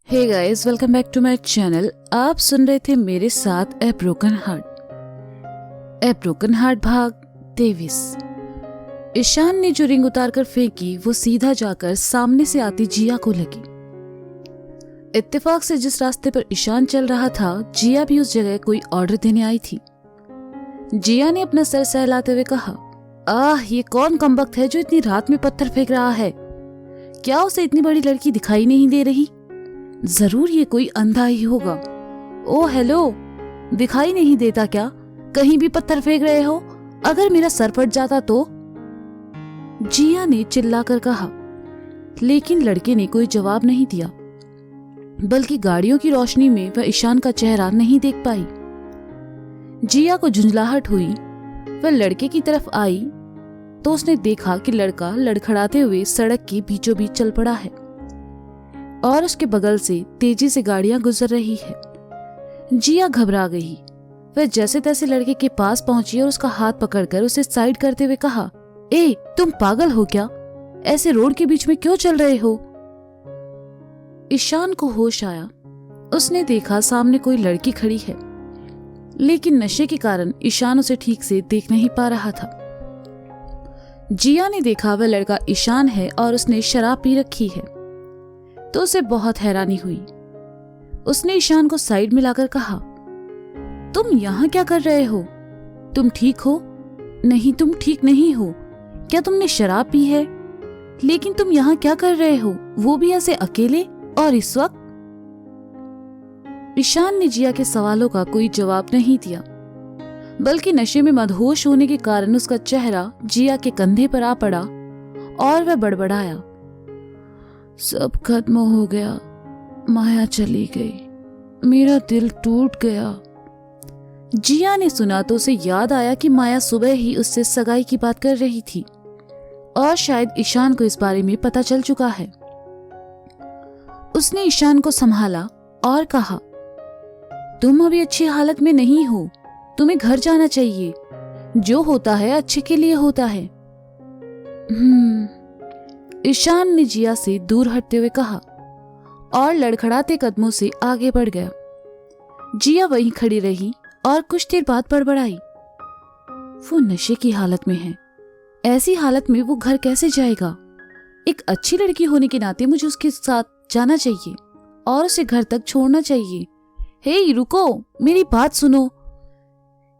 Hey guys, welcome back to my channel. आप सुन रहे थे मेरे साथ ए ब्रोकन हार्ट भाग 23। ईशान ने जो रिंग उतारकर फेंकी वो सीधा जाकर सामने से आती जिया को लगी। इत्तेफाक से जिस रास्ते पर ईशान चल रहा था, जिया भी उस जगह कोई ऑर्डर देने आई थी। जिया ने अपना सर सहलाते हुए कहा, ये कौन कमबख्त है जो इतनी रात में पत्थर फेंक रहा है? क्या उसे इतनी बड़ी लड़की दिखाई नहीं दे रही? जरूर ये कोई अंधा ही होगा। ओ हेलो, दिखाई नहीं देता क्या? कहीं भी पत्थर फेंक रहे हो? अगर मेरा सर फट जाता तो? जिया ने चिल्लाकर कहा, लेकिन लड़के ने कोई जवाब नहीं दिया, बल्कि गाड़ियों की रोशनी में वह ईशान का चेहरा नहीं देख पाई। जिया को झुंझलाहट हुई। वह लड़के की तरफ आई तो उसने देखा कि लड़का लड़खड़ाते हुए सड़क के बीचों बीच चल पड़ा है और उसके बगल से तेजी से गाड़ियां गुजर रही है। जिया घबरा गई। वह जैसे तैसे लड़के के पास पहुंची और उसका हाथ पकड़कर उसे साइड करते हुए कहा, तुम पागल हो क्या? ऐसे रोड के बीच में क्यों चल रहे हो? ईशान को होश आया। उसने देखा सामने कोई लड़की खड़ी है, लेकिन नशे के कारण ईशान उसे ठीक से देख नहीं पा रहा था। जिया ने देखा वह लड़का ईशान है और उसने शराब पी रखी है, तो उसे बहुत हैरानी हुई। उसने ईशान को साइड में लाकर कहा, तुम यहाँ क्या कर रहे हो? तुम ठीक हो? नहीं, तुम ठीक नहीं हो। क्या तुमने शराब पी है? लेकिन तुम यहाँ क्या कर रहे हो, वो भी ऐसे अकेले और इस वक्त? ईशान ने जिया के सवालों का कोई जवाब नहीं दिया, बल्कि नशे में मदहोश होने के कारण उसका चेहरा जिया के कंधे पर आ पड़ा और वह बड़बड़ाया, सब खत्म हो गया, माया चली गई, मेरा दिल टूट गया। जिया ने सुना तो उसे याद आया कि माया सुबह ही उससे सगाई की बात कर रही थी और शायद ईशान को इस बारे में पता चल चुका है। उसने ईशान को संभाला और कहा, तुम अभी अच्छी हालत में नहीं हो, तुम्हें घर जाना चाहिए। जो होता है अच्छे के लिए होता है। ईशान ने जिया से दूर हटते हुए कहा और लड़खड़ाते कदमों से आगे बढ़ गया। जिया वहीं खड़ी रही और कुछ देर बाद बड़बड़ाई, वो नशे की हालत में है। ऐसी हालत में वो घर कैसे जाएगा? एक अच्छी लड़की होने के नाते मुझे उसके साथ जाना चाहिए और उसे घर तक छोड़ना चाहिए। हे रुको, मेरी बात सुनो।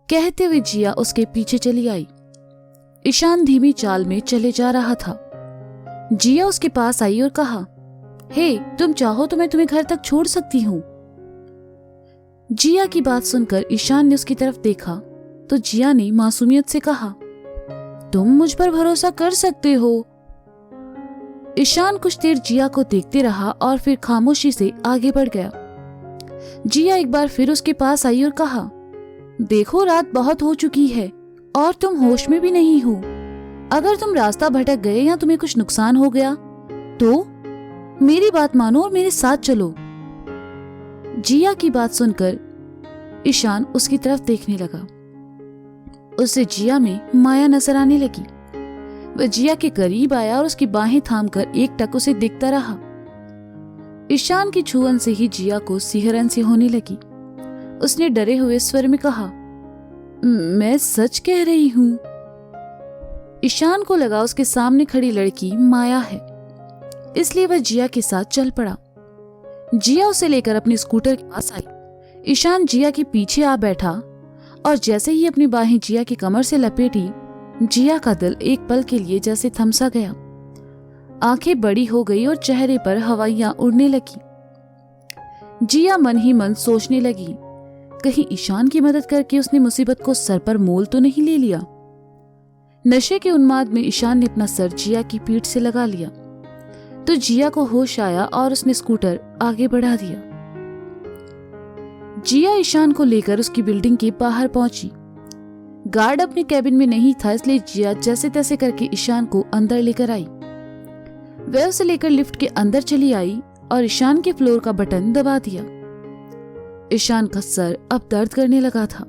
कहते हुए जिया उसके पीछे चली आई। ईशान धीमी चाल में चले जा रहा था। जिया उसके पास आई और कहा, तुम चाहो तो मैं तुम्हें घर तक छोड़ सकती हूँ। जिया की बात सुनकर ईशान ने उसकी तरफ देखा तो जिया ने मासूमियत से कहा, तुम मुझ पर भरोसा कर सकते हो। ईशान कुछ देर जिया को देखते रहा और फिर खामोशी से आगे बढ़ गया। जिया एक बार फिर उसके पास आई और कहा, देखो, रात बहुत हो चुकी है और तुम होश में भी नहीं हो। अगर तुम रास्ता भटक गए या तुम्हें कुछ नुकसान हो गया तो मेरी बात मानो और मेरे साथ चलो। जिया की बात सुनकर ईशान उसकी तरफ देखने लगा। उसे जिया में माया नजर आने लगी। वह जिया के करीब आया और उसकी बाहें थामकर एकटक उसे देखता रहा। ईशान की छुअन से ही जिया को सिहरन सी होने लगी। उसने डरे हुए स्वर में कहा, मैं सच कह रही हूं। ईशान को लगा उसके सामने खड़ी लड़की माया है, इसलिए वह जिया के साथ चल पड़ा। जिया उसे लेकर अपने स्कूटर के पास आई। ईशान जिया के पीछे आ बैठा और जैसे ही अपनी बाहें जिया की कमर से लपेटी, जिया का दिल एक पल के लिए जैसे थमसा गया। आंखें बड़ी हो गई और चेहरे पर हवाइयां उड़ने लगी। जिया मन ही मन सोचने लगी, कहीं ईशान की मदद करके उसने मुसीबत को सर पर मोल तो नहीं ले लिया। नशे के उन्माद में ईशान ने अपना सर जिया की पीठ से लगा लिया तो जिया को होश आया और उसने स्कूटर आगे बढ़ा दिया। जिया ईशान को लेकर उसकी बिल्डिंग के बाहर पहुंची। गार्ड अपने कैबिन में नहीं था, इसलिए जिया जैसे तैसे करके ईशान को अंदर लेकर आई। वह उसे लेकर लिफ्ट के अंदर चली आई और ईशान के फ्लोर का बटन दबा दिया। ईशान का सर अब दर्द करने लगा था।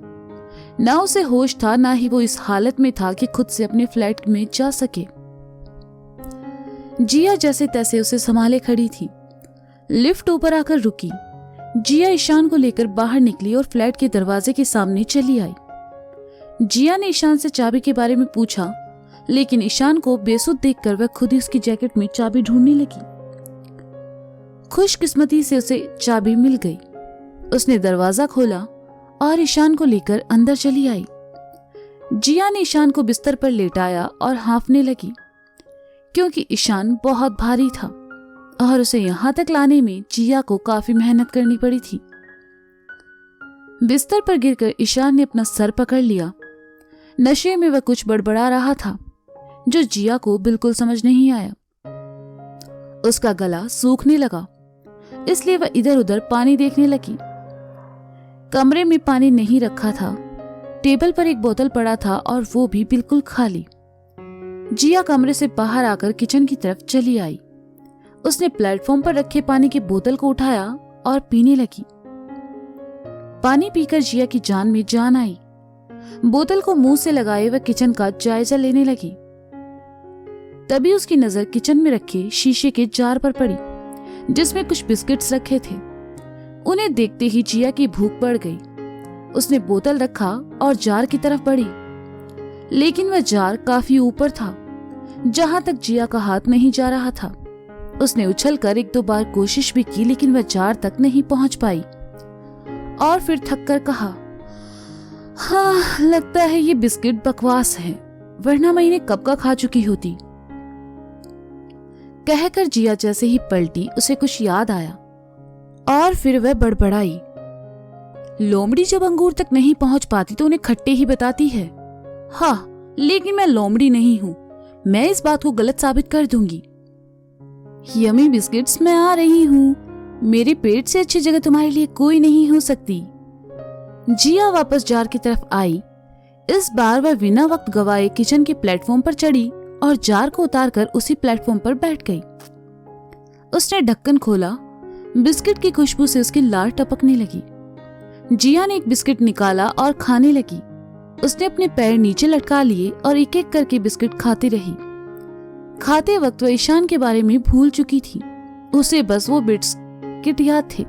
ना उसे होश था, ना ही वो इस हालत में था कि खुद से अपने फ्लैट में जा सके। जिया जैसे तैसे उसे संभाले खड़ी थी। लिफ्ट ऊपर आकर रुकी। जिया ईशान को लेकर बाहर निकली और फ्लैट के दरवाजे के सामने चली आई। जिया ने ईशान से चाबी के बारे में पूछा, लेकिन ईशान को बेसुध देखकर वह खुद ही उसकी जैकेट में चाबी ढूंढने लगी। खुशकिस्मती से उसे चाबी मिल गई। उसने दरवाजा खोला और ईशान को लेकर अंदर चली आई। जिया ने ईशान को बिस्तर पर लेटाया और हाँफने लगी, क्योंकि ईशान बहुत भारी था और उसे यहां तक लाने में जिया को काफी मेहनत करनी पड़ी थी। बिस्तर पर गिरकर ईशान ने अपना सर पकड़ लिया। नशे में वह कुछ बड़बड़ा रहा था जो जिया को बिल्कुल समझ नहीं आया। उसका गला सूखने लगा, इसलिए वह इधर उधर पानी देखने लगी। कमरे में पानी नहीं रखा था। टेबल पर एक बोतल पड़ा था और वो भी बिल्कुल खाली। जिया कमरे से बाहर आकर किचन की तरफ चली आई। उसने प्लेटफॉर्म पर रखे पानी की बोतल को उठाया और पीने लगी। पानी पीकर जिया की जान में जान आई। बोतल को मुंह से लगाए वह किचन का जायजा लेने लगी। तभी उसकी नजर किचन में रखे शीशे के जार पर पड़ी, जिसमें कुछ बिस्किट्स रखे थे। उन्हें देखते ही जिया की भूख बढ़ गई। उसने बोतल रखा और जार की तरफ बढ़ी, लेकिन वह जार काफी ऊपर था, जहां तक जिया का हाथ नहीं जा रहा था। उसने उछलकर एक दो बार कोशिश भी की, लेकिन वह जार तक नहीं पहुंच पाई और फिर थककर कहा, हाँ, लगता है ये बिस्किट बकवास है, वरना मैं इन्हें कब का खा चुकी होती। कहकर जिया जैसे ही पलटी, उसे कुछ याद आया और फिर वह बड़बड़ाई, लोमड़ी जब अंगूर तक नहीं पहुंच पाती तो उन्हें खट्टे ही बताती है। हाँ, लेकिन मैं लोमड़ी नहीं हूं। मैं इस बात को गलत साबित कर दूंगी। यमी बिस्किट्स, मैं आ रही हूं। मेरे पेट से अच्छी जगह तुम्हारे लिए कोई नहीं हो सकती। जिया वापस जार की तरफ आई। इस बार वह बिना वक्त गवाए किचन के प्लेटफॉर्म पर चढ़ी और जार को उतारकर उसी प्लेटफॉर्म पर बैठ गई। उसने ढक्कन खोला। बिस्किट की खुशबू से उसकी लार टपकने लगी। जिया ने एक बिस्किट निकाला और खाने लगी। उसने अपने पैर नीचे लटका लिए और एक एक करके बिस्किट खाती रही। खाते वक्त वह ईशान के बारे में भूल चुकी थी। उसे बस वो बिस्किट याद थे।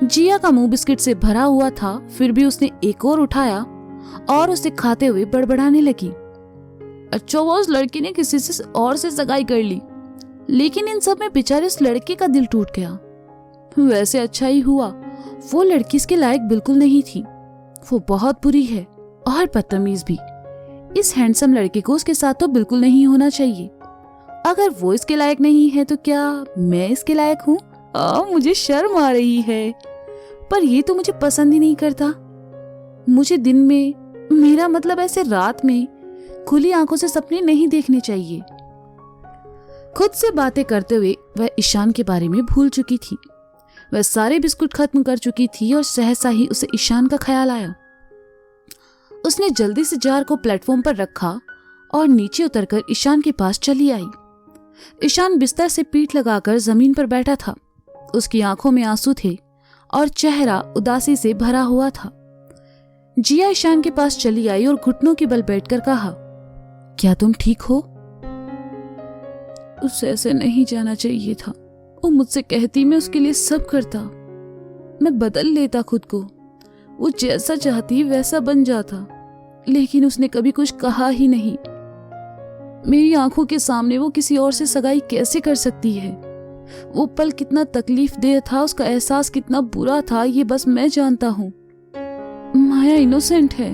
जिया का मुंह बिस्किट से भरा हुआ था, फिर भी उसने एक और उठाया और उसे खाते हुए बड़बड़ाने लगी। अच्छा, वो उस लड़की ने किसी से और से सगाई कर ली, लेकिन इन सब में बेचारे उस लड़के का दिल टूट गया। वैसे अच्छा ही हुआ, वो लड़की इसके लायक बिल्कुल नहीं थी। वो बहुत बुरी है और बदतमीज भी। इस हैंडसम लड़के को उसके साथ तो बिल्कुल नहीं होना चाहिए। अगर वो इसके लायक नहीं है तो क्या मैं इसके लायक हूँ? मुझे शर्म आ रही है, पर ये तो मुझे पसंद ही नहीं करता। मुझे दिन में, मेरा मतलब ऐसे रात में, खुली आंखों से सपने नहीं देखने चाहिए। खुद से बातें करते हुए वह ईशान के बारे में भूल चुकी थी। वह सारे बिस्कुट खत्म कर चुकी थी और सहसा ही उसे ईशान का ख्याल आया। उसने जल्दी से जार को प्लेटफॉर्म पर रखा और नीचे उतरकर ईशान के पास चली आई। ईशान बिस्तर से पीठ लगाकर जमीन पर बैठा था। उसकी आंखों में आंसू थे और चेहरा उदासी से भरा हुआ था। जिया ईशान के पास चली आई और घुटनों के बल बैठकर कहा, क्या तुम ठीक हो? उसे ऐसे नहीं जाना चाहिए था। वो मुझसे कहती, मैं उसके लिए सब करता, मैं बदल लेता खुद को, वो जैसा चाहती वैसा बन जाता, लेकिन उसने कभी कुछ कहा ही नहीं। मेरी आंखों के सामने वो किसी और से सगाई कैसे कर सकती है? वो पल कितना तकलीफ देह था, उसका एहसास कितना बुरा था, ये बस मैं जानता हूँ। माया इनोसेंट है।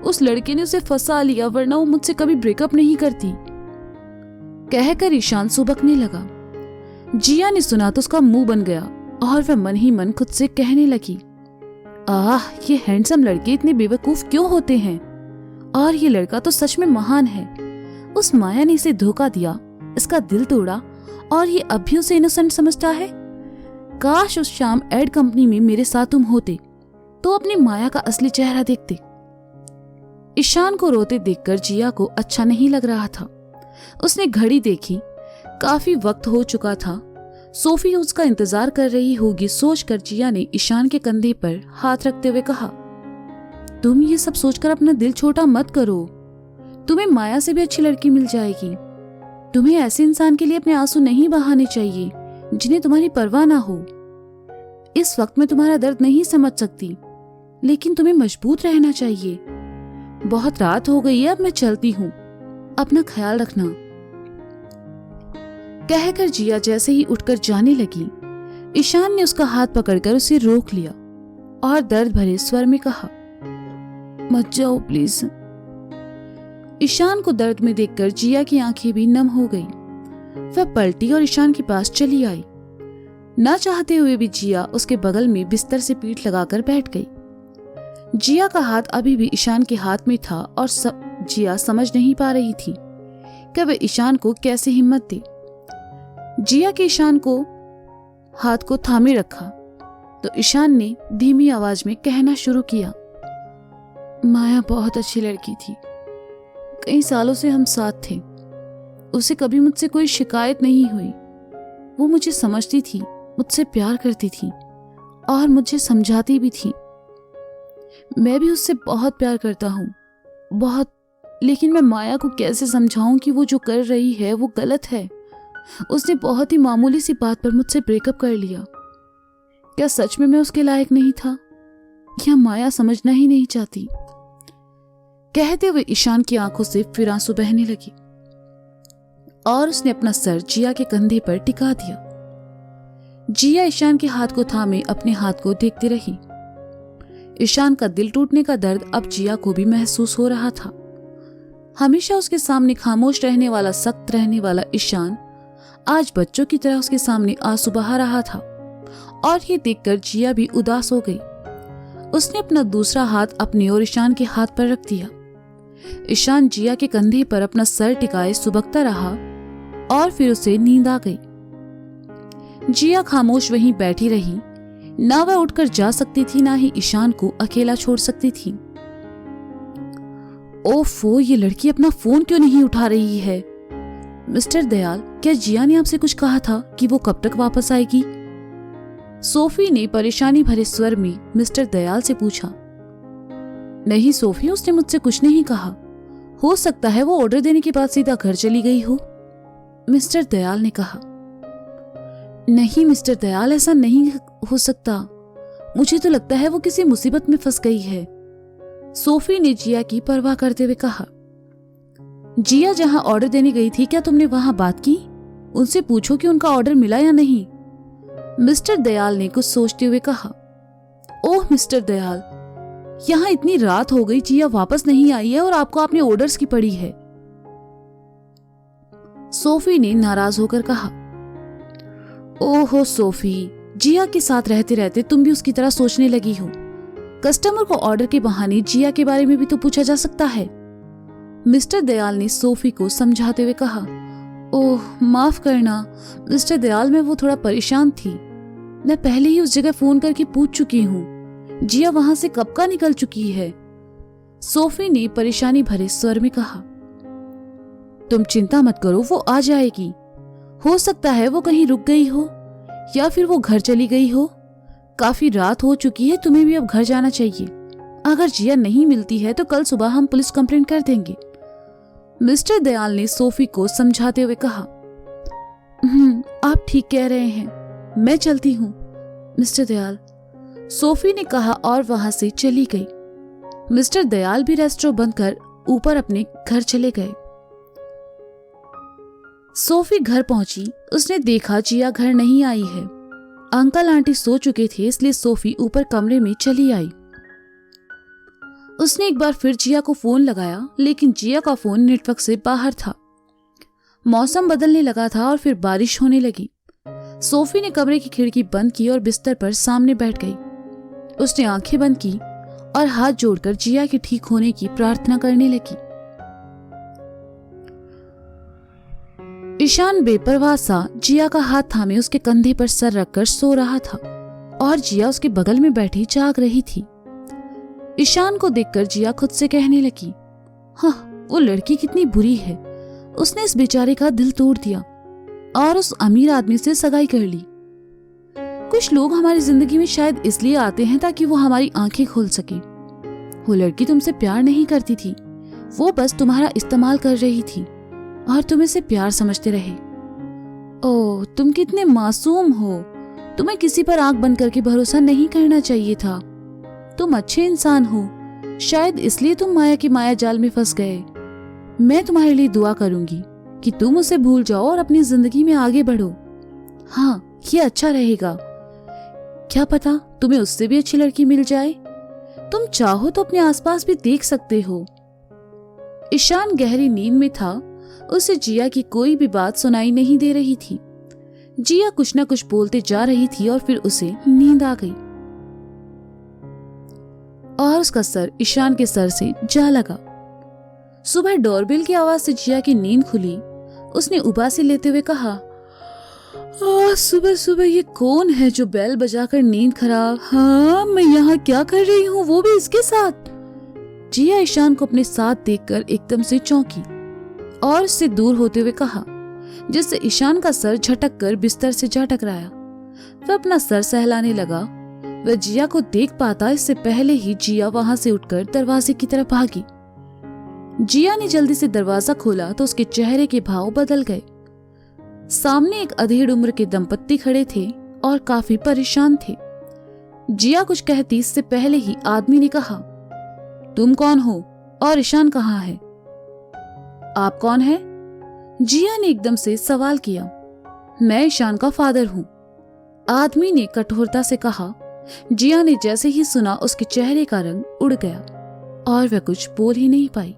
उस लड़के ने उसे फंसा लिया, वरना वो मुझसे कभी ब्रेकअप नहीं करती। कहकर ईशान सुबकने लगा। जिया ने सुना तो उसका मुंह बन गया और वह मन ही मन खुद से कहने लगी, ये हैंडसम लड़के इतने बेवकूफ क्यों होते हैं? और ये लड़का तो सच में महान है। उस माया ने इसे धोखा दिया, इसका दिल तोड़ा और ये अब भी उसे इनोसेंट समझता है। काश उस शाम एड कंपनी में मेरे साथ तुम होते तो अपनी माया का असली चेहरा देखते। ईशान को रोते देखकर जिया को अच्छा नहीं लग रहा था। उसने घड़ी देखी, काफी वक्त हो चुका था। सोफी उसका इंतजार कर रही होगी सोचकर जिया ने ईशान के कंधे पर हाथ रखते हुए कहा, तुम ये सब सोचकर अपना दिल छोटा मत करो। तुम्हें माया से भी अच्छी लड़की मिल जाएगी। तुम्हें ऐसे इंसान के लिए अपने आंसू नहीं बहाने चाहिए। जिन्हें तुम्हारी परवाह ना हो। इस वक्त मैं तुम्हारा दर्द नहीं समझ सकती, लेकिन तुम्हें मजबूत रहना चाहिए। बहुत रात हो गई है, अब मैं चलती हूँ, अपना ख्याल रखना। कहकर जिया जैसे ही उठकर जाने लगी, ईशान ने उसका हाथ पकड़कर उसे रोक लिया और दर्द भरे स्वर में कहा, मत जाओ प्लीज। ईशान को दर्द में देखकर जिया की आंखें भी नम हो गई। वह पलटी और ईशान के पास चली आई। ना चाहते हुए भी जिया उसके बगल में बिस्तर से पीठ लगाकर बैठ गई। जिया का हाथ अभी भी ईशान के हाथ में था और जिया समझ नहीं पा रही थी कि वह ईशान को कैसे हिम्मत दे। जिया के ईशान को हाथ को थामे रखा तो ईशान ने धीमी आवाज में कहना शुरू किया, माया बहुत अच्छी लड़की थी। कई सालों से हम साथ थे। उसे कभी मुझसे कोई शिकायत नहीं हुई। वो मुझे समझती थी, मुझसे प्यार करती थी और मुझे समझाती भी थी। मैं भी उससे बहुत प्यार करता हूँ, बहुत। लेकिन मैं माया को कैसे समझाऊं कि वो जो कर रही है वो गलत है। उसने बहुत ही मामूली सी बात पर मुझसे ब्रेकअप कर लिया। क्या सच में मैं उसके लायक नहीं था, या माया समझना ही नहीं चाहती? कहते हुए ईशान की आंखों से फिर आंसू बहने लगी और उसने अपना सर जिया के कंधे पर टिका दिया। जिया ईशान के हाथ को थामे अपने हाथ को देखती रही। ईशान का दिल टूटने का दर्द अब जिया को भी महसूस हो रहा था। हमेशा उसके सामने खामोश रहने वाला, सख्त रहने वाला ईशान आज बच्चों की तरह उसके सामने आंसू बहा रहा था और ये देखकर जिया भी उदास हो गई। उसने अपना दूसरा हाथ अपने और ईशान के हाथ पर रख दिया। ईशान जिया के कंधे पर अपना सर टिकाए सुबकता रहा और फिर उसे नींद आ गई। जिया खामोश वहीं बैठी रही। ना वह उठकर जा सकती थी, ना ही ईशान को अकेला छोड़ सकती थी। ओफो, ये लड़की अपना फोन क्यों नहीं उठा रही है? मिस्टर दयाल, क्या जिया ने आपसे कुछ कहा था कि वो कब तक वापस आएगी? सोफी ने परेशानी भरे स्वर में मिस्टर दयाल से पूछा। नहीं सोफी, उसने मुझसे कुछ नहीं कहा। हो सकता है वो ऑर्डर देने के बाद सीधा घर चली गई हो, मिस्टर दयाल ने कहा। नहीं मिस्टर दयाल, ऐसा नहीं हो सकता। मुझे तो लगता है वो किसी मुसीबत में फंस गई है, सोफी ने जिया की परवाह करते हुए कहा। जिया जहां ऑर्डर देने गई थी, क्या तुमने वहां बात की? उनसे पूछो कि उनका ऑर्डर मिला या नहीं, मिस्टर दयाल ने कुछ सोचते हुए कहा। ओह मिस्टर दयाल, यहाँ इतनी रात हो गई, जिया वापस नहीं आई है और आपको अपने ऑर्डर्स की पड़ी है, सोफी ने नाराज होकर कहा। ओहो सोफी, जिया के साथ रहते रहते तुम भी उसकी तरह सोचने लगी हो। कस्टमर को ऑर्डर के बहाने जिया के बारे में भी तो पूछा जा सकता है, मिस्टर दयाल ने सोफी को समझाते हुए कहा। ओह माफ करना मिस्टर दयाल, मैं वो थोड़ा परेशान थी। मैं पहले ही उस जगह फोन करके पूछ चुकी हूँ, जिया वहां से कब का निकल चुकी है, सोफी ने परेशानी भरे स्वर में कहा। तुम चिंता मत करो, वो आ जाएगी। हो सकता है वो कहीं रुक गई हो या फिर वो घर चली गई हो। काफी रात हो चुकी है, तुम्हें भी अब घर जाना चाहिए। अगर जिया नहीं मिलती है तो कल सुबह हम पुलिस कंप्लेंट कर देंगे, मिस्टर दयाल ने सोफी को समझाते हुए कहा। आप ठीक कह रहे हैं, मैं चलती हूँ मिस्टर दयाल, सोफी ने कहा और वहां से चली गई। मिस्टर दयाल भी रेस्टोरेंट बंद कर ऊपर अपने घर चले गए। सोफी घर पहुंची। उसने देखा जिया घर नहीं आई है। अंकल आंटी सो चुके थे, इसलिए सोफी ऊपर कमरे में चली आई। उसने एक बार फिर जिया को फोन लगाया, लेकिन जिया का फोन नेटवर्क से बाहर था। मौसम बदलने लगा था और फिर बारिश होने लगी। सोफी ने कमरे की खिड़की बंद की और बिस्तर पर सामने बैठ गई। उसने आंखें बंद की और हाथ जोड़कर जिया के ठीक होने की प्रार्थना करने लगी। ईशान बेपरवाह सा जिया का हाथ थामे उसके कंधे पर सर रखकर सो रहा था और जिया उसके बगल में बैठी जाग रही थी। ईशान को देखकर जिया खुद से कहने लगी, हाँ वो लड़की कितनी बुरी है, उसने इस बेचारे का दिल तोड़ दिया और उस अमीर आदमी से सगाई कर ली। कुछ लोग हमारी जिंदगी में शायद इसलिए आते हैं ताकि वो हमारी आंखें खोल सके। वो लड़की तुमसे प्यार नहीं करती थी, वो बस तुम्हारा इस्तेमाल कर रही थी और तुम इसे प्यार समझते रहे। ओह, तुम कितने मासूम हो। तुम्हें किसी पर आंख बंद करके भरोसा नहीं करना चाहिए था। तुम अच्छे इंसान हो, शायद इसलिए तुम माया की माया जाल में फंस गए। मैं तुम्हारे लिए दुआ करूंगी कि तुम उसे भूल जाओ और अपनी जिंदगी में आगे बढ़ो। हाँ, ये अच्छा रहेगा। क्या पता तुम्हें उससे भी अच्छी लड़की मिल जाए। तुम चाहो तो अपने आसपास भी देख सकते हो। ईशान गहरी नींद में था। उसे जिया की कोई भी बात सुनाई नहीं दे रही थी। जिया कुछ न कुछ बोलते जा रही थी और फिर उसे नींद आ गई और उसका सर ईशान के सर से जा लगा। सुबह डोरबेल की आवाज से जिया की नींद खुली। उसने उबासी लेते हुए कहा, सुबह सुबह ये कौन है जो बेल बजाकर नींद खराब। हाँ, मैं यहाँ क्या कर रही हूँ, वो भी इसके साथ। जिया ईशान को अपने साथ देखकर एकदम से चौंकी और उससे दूर होते हुए कहा, जिससे ईशान का सर झटक कर बिस्तर से जा टकराया। वह अपना सर सहलाने लगा। वह जिया को देख पाता इससे पहले ही जिया वहां से उठकर दरवाजे की तरफ भागी। जिया ने जल्दी से दरवाजा खोला तो उसके चेहरे के भाव बदल गए। सामने एक अधेड़ उम्र के दंपत्ति खड़े थे और काफी परेशान थे। जिया कुछ कहती इससे पहले ही आदमी ने कहा, तुम कौन हो और ईशान कहाँ है? आप कौन है? जिया ने एकदम से सवाल किया। मैं ईशान का फादर हूं, आदमी ने कठोरता से कहा। जिया ने जैसे ही सुना उसके चेहरे का रंग उड़ गया और वह कुछ बोल ही नहीं पाई।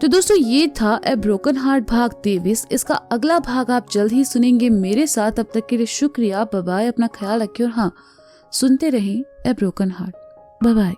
तो दोस्तों, ये था ए ब्रोकन हार्ट भाग 23। इसका अगला भाग आप जल्द ही सुनेंगे मेरे साथ। तब तक के लिए शुक्रिया। बाय बाय, अपना ख्याल रखिए और हाँ, सुनते रहें a broken heart. Bye bye.